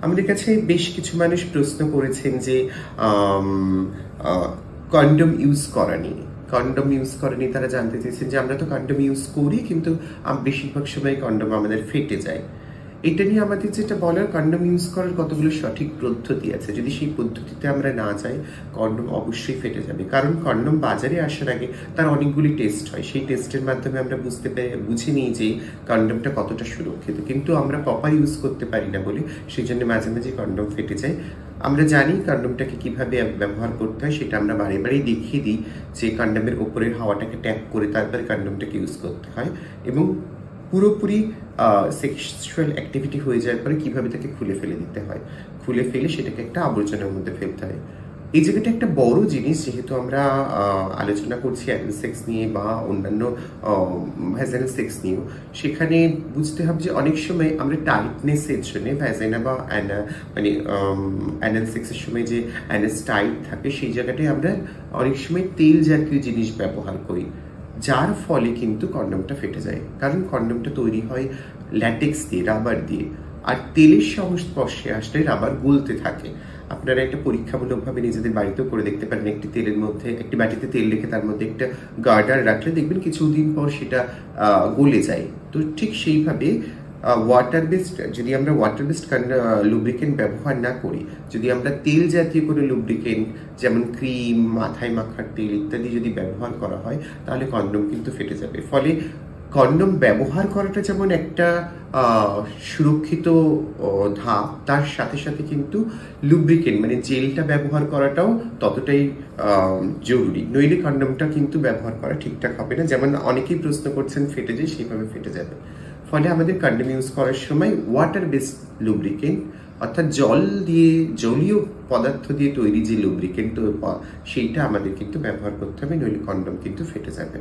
আমাদের কাছে বেশ কিছু মানুষ প্রশ্ন করেছেন যে কন্ডম ইউজ করা নিয়ে তারা জানতে চেয়েছেন যে আমরা তো কন্ডম ইউজ করি, কিন্তু বেশিরভাগ সময় কন্ডম আমাদের ফেটে যায়। এটা নিয়ে আমাদের যেটা বলার, কন্ডম ইউজ করার কতগুলো সঠিক পদ্ধতি আছে। যদি সেই পদ্ধতিতে আমরা না যাই, কন্ডম অবশ্যই ফেটে যাবে। কারণ কন্ডম বাজারে আসার আগে তার অনেকগুলি টেস্ট হয়। সেই টেস্টের মাধ্যমে আমরা বুঝে নিই যে কন্ডমটা কতটা সুরক্ষিত। কিন্তু আমরা প্রপার ইউজ করতে পারি না বলে সেই জন্য মাঝে মাঝে কন্ডম ফেটে যায়। আমরা জানি কন্ডমটাকে কিভাবে ব্যবহার করতে হয়, সেটা আমরা বারে বারেই দেখিয়ে দিই যে কন্ডমের ওপরের হাওয়াটাকে ট্যাপ করে তারপরে কন্ডমটাকে ইউজ করতে হয়, এবং পুরোপুরি সেক্সুয়াল অ্যাক্টিভিটি হয়ে যাওয়ার পরে কিভাবে তাকে খুলে ফেলে দিতে হয়। খুলে ফেলে সেটাকে একটা আবর্জনার মধ্যে ফেলতে হয়। এই জায়গাটা একটা বড় জিনিস, যেহেতু আমরা আলোচনা করছি অ্যানাল সেক্স নিয়ে বা অন্যান্য ভ্যাজাইনাল সেক্স নিয়েও, সেখানে বুঝতে হবে যে অনেক সময় আমরা টাইটনেসের জন্য ভ্যাজাইনা বা অ্যানাল সেক্সের সময় যে অ্যানাস টাইট থাকে, সেই জায়গাটায় আমরা অনেক সময় তেল জাতীয় জিনিস ব্যবহার করি, যার ফলে কিন্তু কন্ডমটা ফেটে যায়। কারণ কন্ডমটা তৈরি হয় ল্যাটেক্স দিয়ে, রাবার দিয়ে, আর তেলের সংস্পর্শে আসলে রাবার গলতে থাকে। আপনারা একটা পরীক্ষামূলকভাবে নিজেদের বাড়িতেও করে দেখতে পারেন। একটি বাটিতে তেল রেখে তার মধ্যে একটা গার্ডার রাখলে দেখবেন কিছুদিন পর সেটা গলে যায়। তো ঠিক সেইভাবে যদি আমরা ওয়াটার বেসড লুব্রিকেন্ট ব্যবহার না করি, যদি আমরা তেল জাতীয় কোনো লুব্রিকেন্ট যেমন ক্রিম, মাথায় মাখার তেল ইত্যাদি যদি ব্যবহার করা হয়, তাহলে কন্ডম কিন্তু ফেটে যাবে। ফলে কন্ডম ব্যবহার করাটা যেমন একটা সুরক্ষিত ধাপ, তার সাথে সাথে কিন্তু লুব্রিকেন্ট জেলটা ব্যবহার করাটাও ততটাই জরুরি। নইলে কন্ডমটা কিন্তু ব্যবহার করা ঠিকঠাক হবে না। যেমন অনেকেই প্রশ্ন করছেন ফেটে যায়, সেইভাবে ফেটে যাবে। ফলে আমাদের কন্ডম ইউজ করার সময় ওয়াটার বেসড লুব্রিকেন্ট, অর্থাৎ জলীয় পদার্থ দিয়ে তৈরি যে লুব্রিকেন্ট, সেইটা আমাদের কিন্তু ব্যবহার করতে হবে, নইলে কন্ডম কিন্তু ফেটে যাবে।